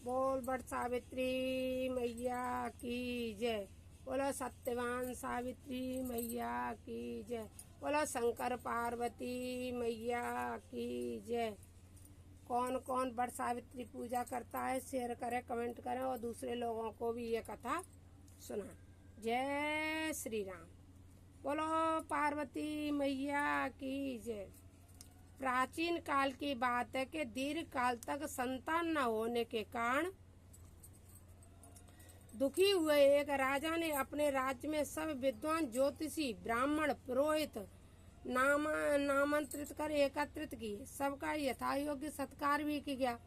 बोल बट सावित्री मैया की जय। बोलो सत्यवान सावित्री मैया की जय। बोलो शंकर पार्वती मैया की जय। कौन कौन बट सावित्री पूजा करता है शेयर करें, कमेंट करें और दूसरे लोगों को भी ये कथा सुना। जय श्री राम। बोलो पार्वती मैया की जय। प्राचीन काल की बात है कि दीर्घ काल तक संतान न होने के कारण दुखी हुए एक राजा ने अपने राज्य में सब विद्वान ज्योतिषी ब्राह्मण पुरोहित नामांतरित कर एकत्रित किए। सबका यथायोग्य सत्कार भी किया।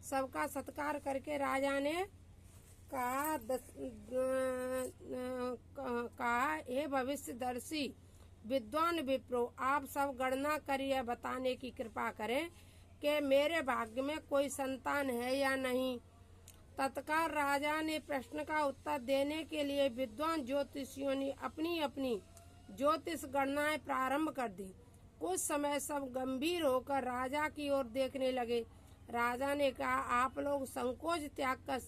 सबका सत्कार करके राजा ने कहा हे भविष्यदर्शी विद्वान विप्रो, आप सब गणना कर यह बताने की कृपा करें कि मेरे भाग्य में कोई संतान है या नहीं। तत्काल राजा ने प्रश्न का उत्तर देने के लिए विद्वान ज्योतिषियों ने अपनी अपनी ज्योतिष गणनाएं प्रारंभ कर दी। कुछ समय सब गंभीर होकर राजा की ओर देखने लगे। राजा ने कहा, आप लोग संकोच त्याग कर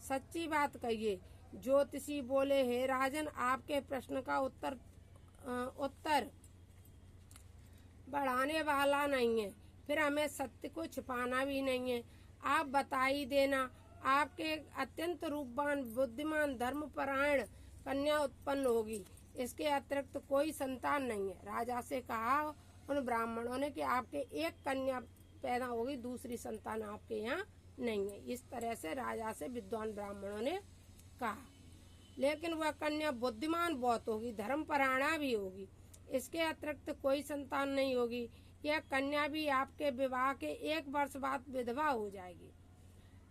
सच्ची बात कहिए। ज्योतिषी बोले, हे राजन, आपके प्रश्न का उत्तर बढ़ाने वाला नहीं है, फिर हमें सत्य को छिपाना भी नहीं है। आप बता ही देना, आपके अत्यंत रूपवान बुद्धिमान धर्मपरायण कन्या उत्पन्न होगी, इसके अतिरिक्त कोई संतान नहीं है। राजा से कहा उन ब्राह्मणों ने कि आपके एक कन्या पैदा होगी, दूसरी संतान आपके यहाँ नहीं है। इस तरह से राजा से विद्वान ब्राह्मणों ने कहा, लेकिन वह कन्या बुद्धिमान बहुत होगी, धर्मपरायणा भी होगी, इसके अतिरिक्त कोई संतान नहीं होगी। यह कन्या भी आपके विवाह के 1 वर्ष बाद विधवा हो जाएगी।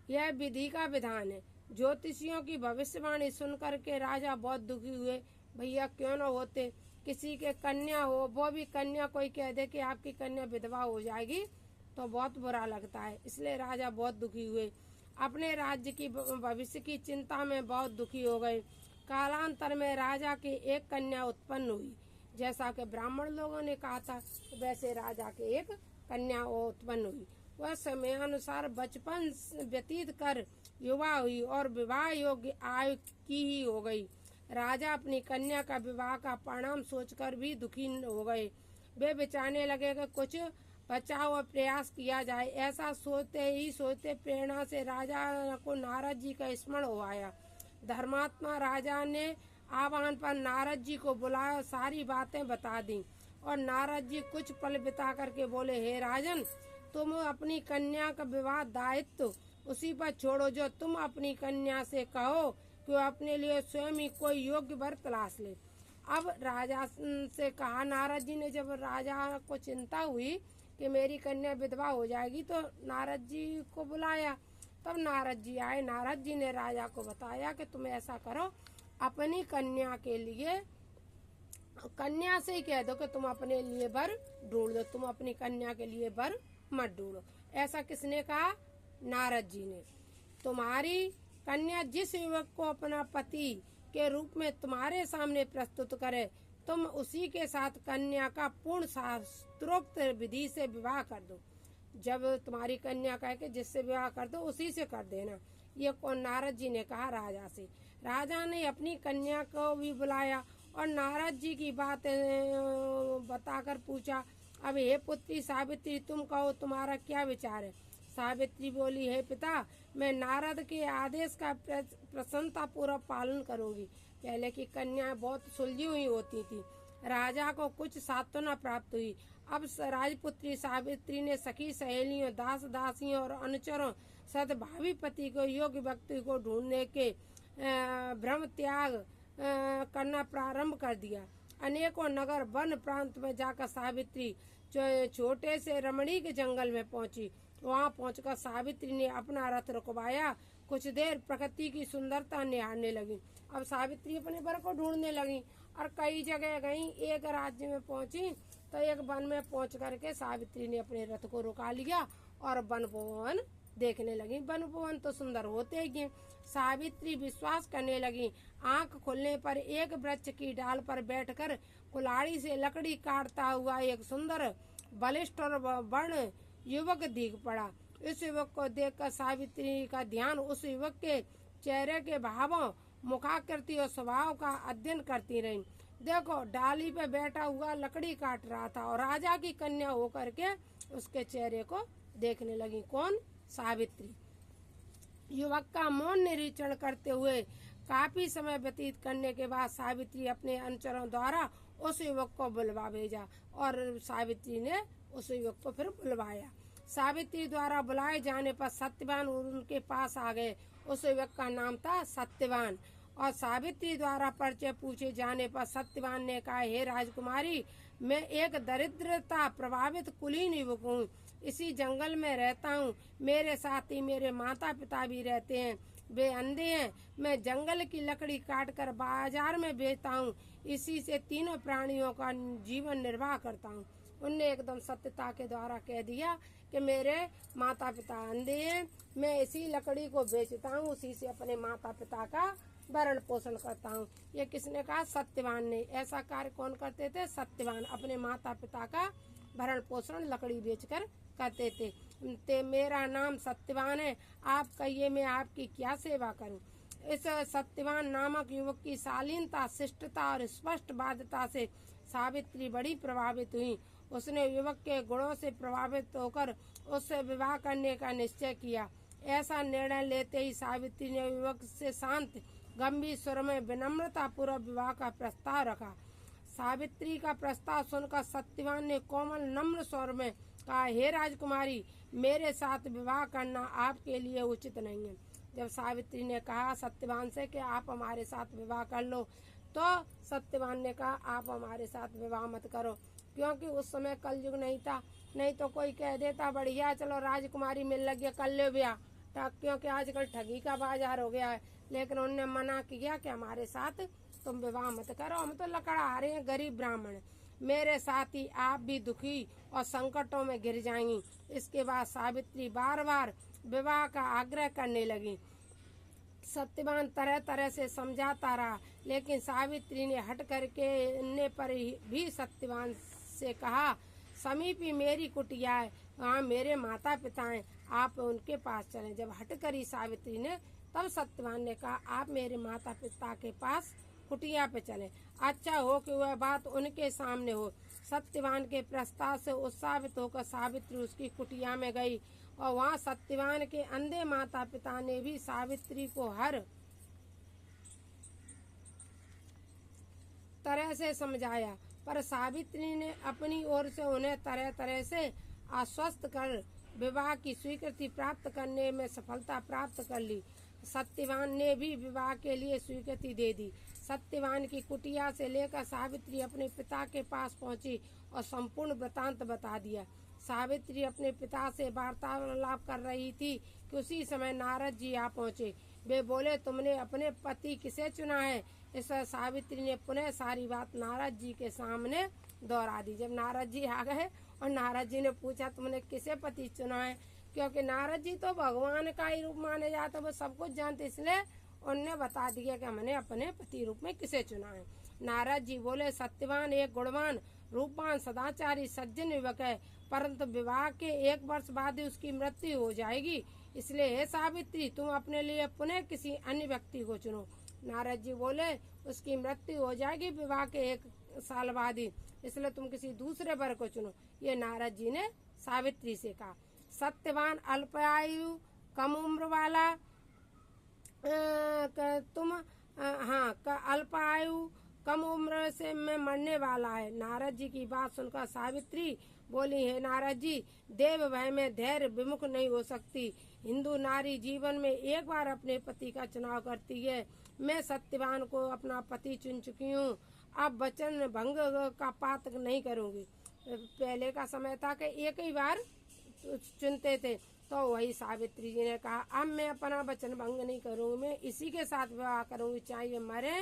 यह विधि का विधान है। ज्योतिषियों की भविष्यवाणी सुनकर के राजा बहुत दुखी हुए। भैया क्यों न होते, किसी के कन्या हो, वो भी कन्या कोई कह दे कि आपकी कन्या विधवा हो जाएगी तो बहुत बुरा लगता है। इसलिए राजा बहुत दुखी हुए, अपने राज्य की भविष्य की चिंता में बहुत दुखी हो गए। कालांतर में राजा की एक कन्या उत्पन्न हुई। जैसा कि ब्राह्मण लोगों ने कहा था, वैसे राजा के एक कन्या उत्पन्न हुई। वह समयानुसार बचपन व्यतीत कर युवा हुई और विवाह योग्य आयु की ही हो गई। राजा अपनी कन्या का विवाह का परिणाम सोचकर भी दुखी हो गए। वे विचारने लगे कि कुछ बचाव और प्रयास किया जाए। ऐसा सोचते प्रेरणा से राजा को नारद जी का स्मरण हो आया। धर्मात्मा राजा ने आह्वान पर नारद जी को बुलाया, सारी बातें बता दी और नारद जी कुछ पल बिता करके बोले, हे राजन, तुम अपनी कन्या का विवाह दायित्व उसी पर छोड़ो जो तुम अपनी कन्या से कहो कि वह अपने लिए स्वयं ही कोई योग्य वर तलाश ले। अब राजा से कहा, नारद जी ने जब राजा को चिंता हुई कि मेरी कन्या विधवा हो जाएगी तो नारद जी को बुलाया। तब नारद जी आए। नारद जी ने राजा को बताया कि तुम ऐसा करो, अपनी कन्या के लिए कन्या से ही कह दो कि तुम अपने लिए वर ढूंढ दो, तुम अपनी कन्या के लिए वर मत ढूंढो। ऐसा किसने कहा? नारद जी ने। तुम्हारी कन्या जिस युवक को अपना पति के रूप में तुम्हारे सामने प्रस्तुत करे, तुम उसी के साथ कन्या का पूर्ण शास्त्रोक्त विधि से विवाह कर दो। जब तुम्हारी कन्या कहे कि जिससे विवाह कर दो उसी से कर देना। ये कौन? नारद जी ने कहा राजा से। राजा ने अपनी कन्या को भी बुलाया और नारद जी की बात बताकर पूछा, अब हे पुत्री सावित्री, तुम कहो तुम्हारा क्या विचार है? सावित्री बोली, हे पिता, मैं नारद के आदेश का प्रसन्नता पूर्वक पालन करूंगी। पहले की कन्याएं बहुत सुलझी हुई होती थी। राजा को कुछ सांत्वना प्राप्त हुई। अब राजपुत्री सावित्री ने सखी सहेलियों, दास दासियों और अनुचरों सद्भावी पति को योग्य व्यक्ति को ढूंढने के भ्रम त्याग करना प्रारंभ कर दिया। अनेकों नगर वन प्रांत में जाकर सावित्री छोटे से रमणीक जंगल में पहुंची। वहां पहुंचकर सावित्री ने अपना रथ रुकवाया। कुछ देर प्रकृति की सुंदरता निहारने लगी। अब सावित्री अपने वर को ढूंढने लगी और कई जगह गई। एक राज्य में पहुंची तो एक वन में पहुंच करके सावित्री ने अपने रथ को रुका लिया और वन उपवन देखने लगी। वन उपवन तो सुंदर होते ही हैं। सावित्री विश्वास करने लगी। आंख खुलने पर एक वृक्ष की डाल पर बैठकर कुल्हाड़ी से लकड़ी काटता हुआ एक सुंदर बलिष्ठ और वर्ण युवक दिख पड़ा। इस युवक को देखकर सावित्री का ध्यान उस युवक के चेहरे के भावों, मुखाकृति और स्वभाव का अध्ययन करती रही। देखो, डाली पे बैठा हुआ लकड़ी काट रहा था और राजा की कन्या होकर के उसके चेहरे को देखने लगी। कौन? सावित्री। युवक का मौन निरीक्षण करते हुए काफी समय व्यतीत करने के बाद सावित्री अपने अनुचरों द्वारा उस युवक को बुलवा भेजा और सावित्री ने उस युवक को फिर बुलवाया। सावित्री द्वारा बुलाए जाने पर सत्यवान उनके पास आ गए। उस युवक का नाम था सत्यवान और सावित्री द्वारा परिचय पूछे जाने पर सत्यवान ने कहा, हे राजकुमारी, मैं एक दरिद्रता प्रभावित कुलीन युवक हूँ। इसी जंगल में रहता हूँ। मेरे साथ ही मेरे माता पिता भी रहते हैं। वे अंधे हैं। मैं जंगल की लकड़ी काटकर बाजार में बेचता हूँ। इसी से तीनों प्राणियों का जीवन निर्वाह करता हूँ। उनने एकदम सत्यता के द्वारा कह दिया कि मेरे माता पिता अंधे हैं, मैं इसी लकड़ी को बेचता हूँ, उसी से अपने माता पिता का भरण पोषण करता हूँ। ये किसने कहा? सत्यवान ने। ऐसा कार्य कौन करते थे? सत्यवान अपने माता पिता का भरण पोषण लकड़ी बेचकर करते थे। मेरा नाम सत्यवान है, आप कहिए मैं आपकी क्या सेवा करूं? इस सत्यवान नामक युवक की शालीनता, शिष्टता और स्पष्ट बाध्यता से सावित्री बड़ी प्रभावित हुई। उसने युवक के गुणों से प्रभावित होकर उससे विवाह करने का निश्चय किया। ऐसा निर्णय लेते ही सावित्री ने युवक से शांत गंभीर स्वर में विनम्रता पूर्वक विवाह का प्रस्ताव रखा। सावित्री का प्रस्ताव सुनकर सत्यवान ने कोमल नम्र स्वर में कहा, हे राजकुमारी, मेरे साथ विवाह करना आपके लिए उचित नहीं है। जब सावित्री ने कहा सत्यवान से कि आप हमारे साथ विवाह कर लो, तो सत्यवान ने कहा आप हमारे साथ विवाह मत करो, क्योंकि उस समय कलयुग नहीं था। नहीं तो कोई कह देता बढ़िया चलो राजकुमारी मिल लगी कर लो ब्याह, क्योंकि आजकल ठगी का बाजार हो गया है। लेकिन उन्होंने मना किया कि हमारे साथ तुम विवाह मत करो, हम तो लकड़हारे हैं, गरीब ब्राह्मण। मेरे साथ ही आप भी दुखी और संकटों में घिर जाएंगी। इसके बाद सावित्री बार बार विवाह का आग्रह करने लगी। सत्यवान तरह तरह से समझाता रहा, लेकिन सावित्री ने हट करके पर भी सत्यवान से कहा, समीप ही मेरी कुटिया है, वहाँ मेरे माता पिता हैं, आप उनके पास चलें। जब हट करी सावित्री ने, तब सत्यवान ने कहा आप मेरे माता पिता के पास कुटिया पे चले। अच्छा हो कि वह बात उनके सामने हो। सत्यवान के प्रस्ताव से उत्साहित होकर सावित्री उसकी कुटिया में गई और वहाँ सत्यवान के अंधे माता पिता ने भी सावित्री को हर तरह से समझाया, पर सावित्री ने अपनी ओर से उन्हें तरह तरह से आश्वस्त कर विवाह की स्वीकृति प्राप्त करने में सफलता प्राप्त कर ली। सत्यवान ने भी विवाह के लिए स्वीकृति दे दी। सत्यवान की कुटिया से लेकर सावित्री अपने पिता के पास पहुंची और संपूर्ण वृतांत बता दिया। सावित्री अपने पिता से वार्तालाप कर रही थी कि उसी समय नारद जी आ पहुंचे। वे बोले, तुमने अपने पति किसे चुना है? इस सावित्री ने पुनः सारी बात नारद जी के सामने दोहरा दी। जब नारद जी आ गए और नारद जी ने पूछा तुमने किसे पति चुना है, क्योंकि नारद जी तो भगवान का ही रूप माने जाते, वो सब कुछ जानते, इसलिए उनने बता दिया कि हमने अपने पति रूप में किसे चुना है। नारद जी बोले, सत्यवान एक गुणवान, रूपवान, सदाचारी, सज्जन युवक है, परंतु विवाह के 1 वर्ष बाद ही उसकी मृत्यु हो जाएगी। इसलिए हे सावित्री, तुम अपने लिए पुनः किसी अन्य व्यक्ति को चुनो। नारद जी बोले, उसकी मृत्यु हो जाएगी विवाह के 1 साल बाद ही, इसलिए तुम किसी दूसरे वर को चुनो। ये नारद जी ने सावित्री से कहा। सत्यवान अल्पायु कम उम्र वाला अल्पायु कम उम्र से में मरने वाला है। नारद जी की बात सुनकर सावित्री बोली, हे नारद जी, देव भय में धैर्य विमुख नहीं हो सकती। हिंदू नारी जीवन में 1 बार अपने पति का चुनाव करती है। मैं सत्यवान को अपना पति चुन चुकी हूँ, अब वचन भंग का पात नहीं करूँगी। पहले का समय था कि 1 ही बार चुनते थे, तो वही सावित्री जी ने कहा अब मैं अपना वचन भंग नहीं करूँगी, मैं इसी के साथ विवाह करूँगी, चाहे मरे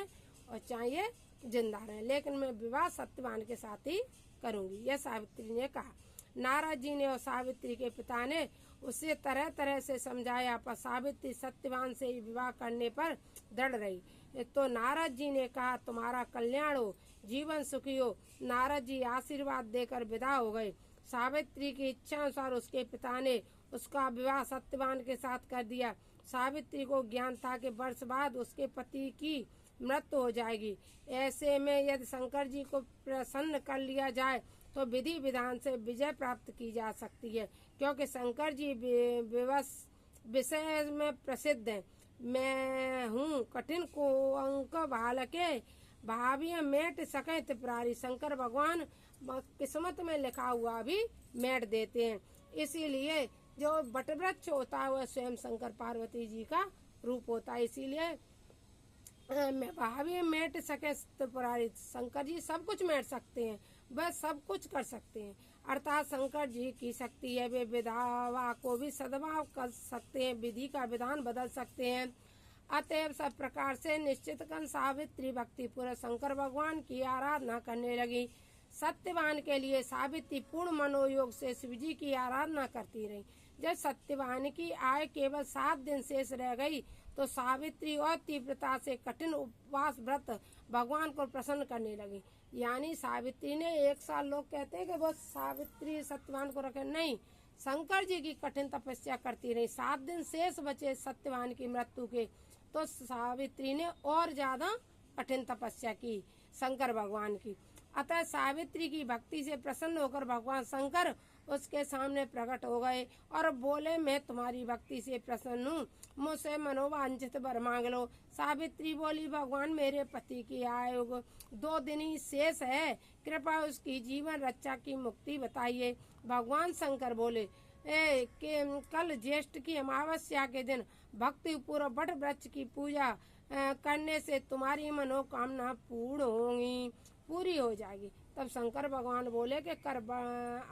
और चाहे जिंदा रहे, लेकिन मैं विवाह सत्यवान के साथ ही करूँगी, यह सावित्री ने कहा। नारद जी ने और सावित्री के पिता ने उसे तरह तरह से समझाया, पर सावित्री सत्यवान से विवाह करने पर दृढ़ रही। तो नारद जी ने कहा तुम्हारा कल्याण हो, जीवन सुखी हो। नारद जी आशीर्वाद देकर विदा हो गए। सावित्री की इच्छा अनुसार उसके पिता ने उसका विवाह सत्यवान के साथ कर दिया। सावित्री को ज्ञान था कि वर्ष बाद उसके पति की मृत्यु हो जाएगी। ऐसे में यदि शंकर जी को प्रसन्न कर लिया जाए तो विधि विधान से विजय प्राप्त की जा सकती है, क्योंकि शंकर जी विषय में प्रसिद्ध है। मैं हूँ कठिन को अंक बालके भाभी मेट सके त्रिपुरारी। शंकर भगवान किस्मत में लिखा हुआ भी मेट देते हैं। इसीलिए जो बटवृक्ष होता है वह स्वयं शंकर पार्वती जी का रूप होता है। इसीलिए भाभी मेट सके त्रिपुरारी, शंकर जी सब कुछ मेट सकते हैं, वह सब कुछ कर सकते हैं। अर्थात शंकर जी की शक्ति है, वे विधावा को भी सद्भाव कर सकते हैं, विधि का विधान बदल सकते हैं। अतएव सब प्रकार से निश्चित कर सावित्री भक्ति पूर्वक शंकर भगवान की आराधना करने लगी। सत्यवान के लिए सावित्री पूर्ण मनोयोग से शिव जी की आराधना करती रही। जब सत्यवान की आयु केवल 7 दिन शेष रह गई तो सावित्री और तीव्रता से कठिन उपवास व्रत भगवान को प्रसन्न करने लगी। यानी सावित्री ने 1 साल, लोग कहते हैं कि वो सावित्री सत्यवान को रखे, नहीं, शंकर जी की कठिन तपस्या करती रही। 7 दिन शेष बचे सत्यवान की मृत्यु के, तो सावित्री ने और ज्यादा कठिन तपस्या की शंकर भगवान की। अतः सावित्री की भक्ति से प्रसन्न होकर भगवान शंकर उसके सामने प्रकट हो गए और बोले, मैं तुम्हारी भक्ति से प्रसन्न हूँ, मुझसे मनोवांछित वर मांग लो। सावित्री बोली, भगवान मेरे पति की आयु 2 दिन ही शेष है, कृपया उसकी जीवन रक्षा की मुक्ति बताइए। भगवान शंकर बोले, कल ज्येष्ठ की अमावस्या के दिन भक्ति पूर्व वट वृक्ष की पूजा करने से तुम्हारी मनोकामना पूरी हो जाएगी। तब शंकर भगवान बोले कि कर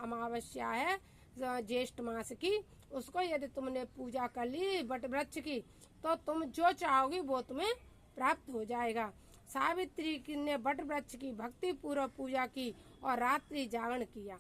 अमावस्या है ज्येष्ठ मास की, उसको यदि तुमने पूजा कर ली वट वृक्ष की तो तुम जो चाहोगी वो तुम्हें प्राप्त हो जाएगा। सावित्री ने वट वृक्ष की भक्ति पूर्वक पूजा की और रात्रि जागरण किया।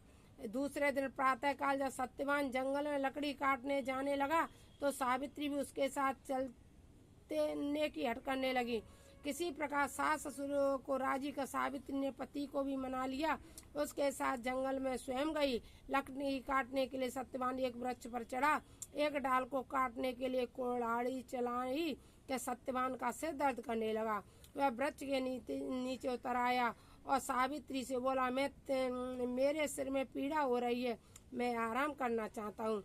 दूसरे दिन प्रातः काल जब सत्यवान जंगल में लकड़ी काटने जाने लगा तो सावित्री भी उसके साथ चलने की हट करने लगी। किसी प्रकार सास ससुर को राजी कर सावित्री ने पति को भी मना लिया। उसके साथ जंगल में स्वयं गई। लकड़ी काटने के लिए सत्यवान एक वृक्ष पर चढ़ा। एक डाल को काटने के लिए कुल्हाड़ी चलाई कि सत्यवान का सिर दर्द करने लगा। वह वृक्ष के नीचे उतर आया और सावित्री से बोला, मेरे सिर में पीड़ा हो रही है, मैं आराम करना चाहता हूँ।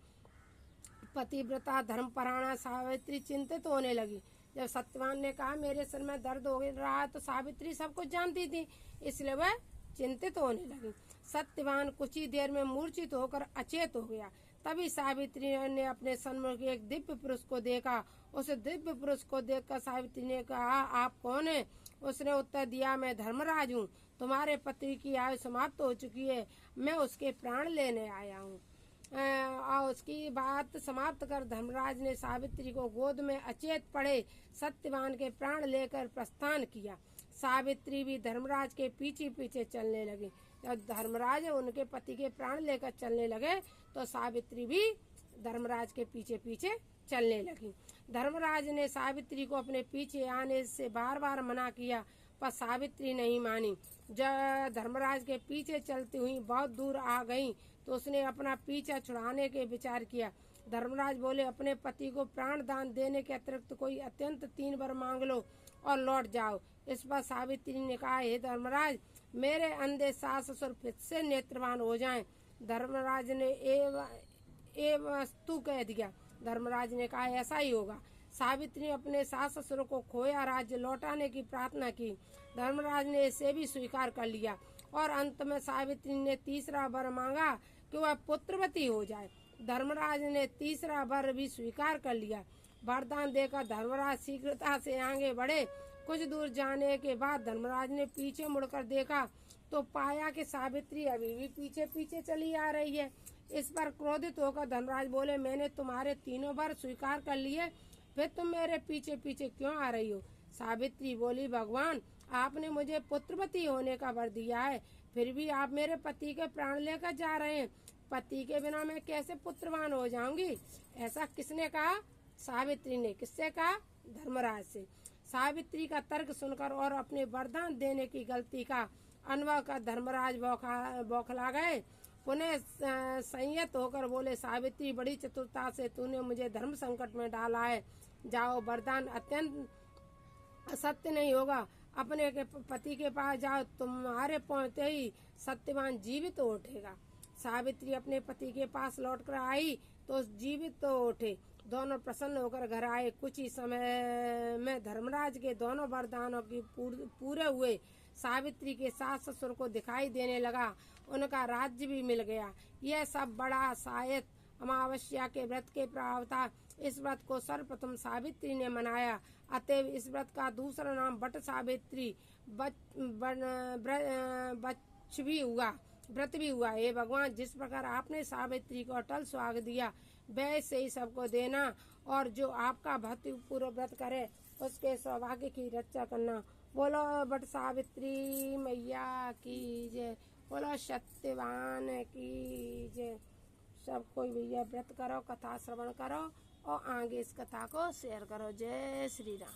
पतिव्रता धर्मपरायणा सावित्री चिंतित होने लगी। जब सत्यवान ने कहा मेरे सिर में दर्द हो रहा है तो सावित्री सब कुछ जानती थी, इसलिए वह चिंतित होने लगी। सत्यवान कुछ ही देर में मूर्छित होकर अचेत हो गया। तभी सावित्री ने अपने सन्मुख एक दिव्य पुरुष को देखा। उस दिव्य पुरुष को देखकर सावित्री ने कहा, आप कौन है? उसने उत्तर दिया, मैं धर्मराज हूँ, तुम्हारे पति की आयु समाप्त हो चुकी है, मैं उसके प्राण लेने आया हूँ। और उसकी बात समाप्त कर धर्मराज ने सावित्री को गोद में अचेत पड़े सत्यवान के प्राण लेकर प्रस्थान किया। सावित्री भी धर्मराज के पीछे पीछे चलने लगी। जब धर्मराज उनके पति के प्राण लेकर चलने लगे तो सावित्री भी धर्मराज के पीछे पीछे चलने लगी। धर्मराज ने सावित्री को अपने पीछे आने से बार बार मना किया, पर सावित्री नहीं मानी। जब धर्मराज के पीछे चलती हुई बहुत दूर आ गई तो उसने अपना पीछा छुड़ाने के विचार किया। धर्मराज बोले, अपने पति को प्राण दान देने के अतिरिक्त कोई अत्यंत 3 वर मांग लो और लौट जाओ। इस पर सावित्री ने कहा, हे धर्मराज, मेरे अंधे सास ससुर फिर से नेत्रवान हो जाएं। धर्मराज ने ए वस्तु कह दिया। धर्मराज ने कहा, ऐसा ही होगा। सावित्री ने अपने सास ससुर को खोया राज्य लौटाने की प्रार्थना की। धर्मराज ने इसे भी स्वीकार कर लिया और अंत में सावित्री ने 3रा वर मांगा कि वह पुत्रवती हो जाए। धर्मराज ने 3रा वर भी स्वीकार कर लिया। वरदान देकर धर्मराज शीघ्रता से आगे बढ़े। कुछ दूर जाने के बाद धर्मराज ने पीछे मुड़कर देखा तो पाया कि सावित्री अभी भी पीछे पीछे चली आ रही है। इस पर क्रोधित होकर धर्मराज बोले, मैंने तुम्हारे 3 वर स्वीकार कर लिए, फिर तुम मेरे पीछे पीछे क्यों आ रही हो? सावित्री बोली, भगवान, आपने मुझे पुत्रवती होने का वर दिया है, फिर भी आप मेरे पति के प्राण लेकर जा रहे हैं। पति के बिना मैं कैसे पुत्रवान हो जाऊंगी? ऐसा किसने कहा? सावित्री ने। किससे कहा? धर्मराज से। सावित्री का तर्क सुनकर और अपने वरदान देने की गलती का अनुभव कर धर्मराज बौखला गए पुनः संयत होकर बोले, सावित्री बड़ी चतुरता से तूने मुझे धर्म संकट में डाला है। जाओ, वरदान अत्यंत असत्य नहीं होगा। अपने के पति के पास जाओ, तुम्हारे पहुंचते ही सत्यवान जीवित उठेगा। सावित्री अपने पति के पास लौटकर आई तो जीवित उठे। दोनों प्रसन्न होकर घर आए। कुछ ही समय में धर्मराज के दोनों वरदानों की पूरे हुए। सावित्री के सास ससुर को दिखाई देने लगा, उनका राज्य भी मिल गया। यह सब बड़ा शायद अमावस्या के व्रत के प्रभाव था। इस व्रत को सर्वप्रथम सावित्री ने मनाया, अतएव इस व्रत का दूसरा नाम बट सावित्री व्रत भी हुआ। हे भगवान, जिस प्रकार आपने सावित्री को अटल स्वागत दिया, वैसे ही सबको देना, और जो आपका भक्ति पूर्व व्रत करे उसके सौभाग्य की रक्षा करना। बोलो बट सावित्री मैया की जय, बोलो सत्यवान की जय। सब कोई भैया व्रत करो, कथा श्रवण करो और आगे इस कथा को शेयर करो। जय श्री राम।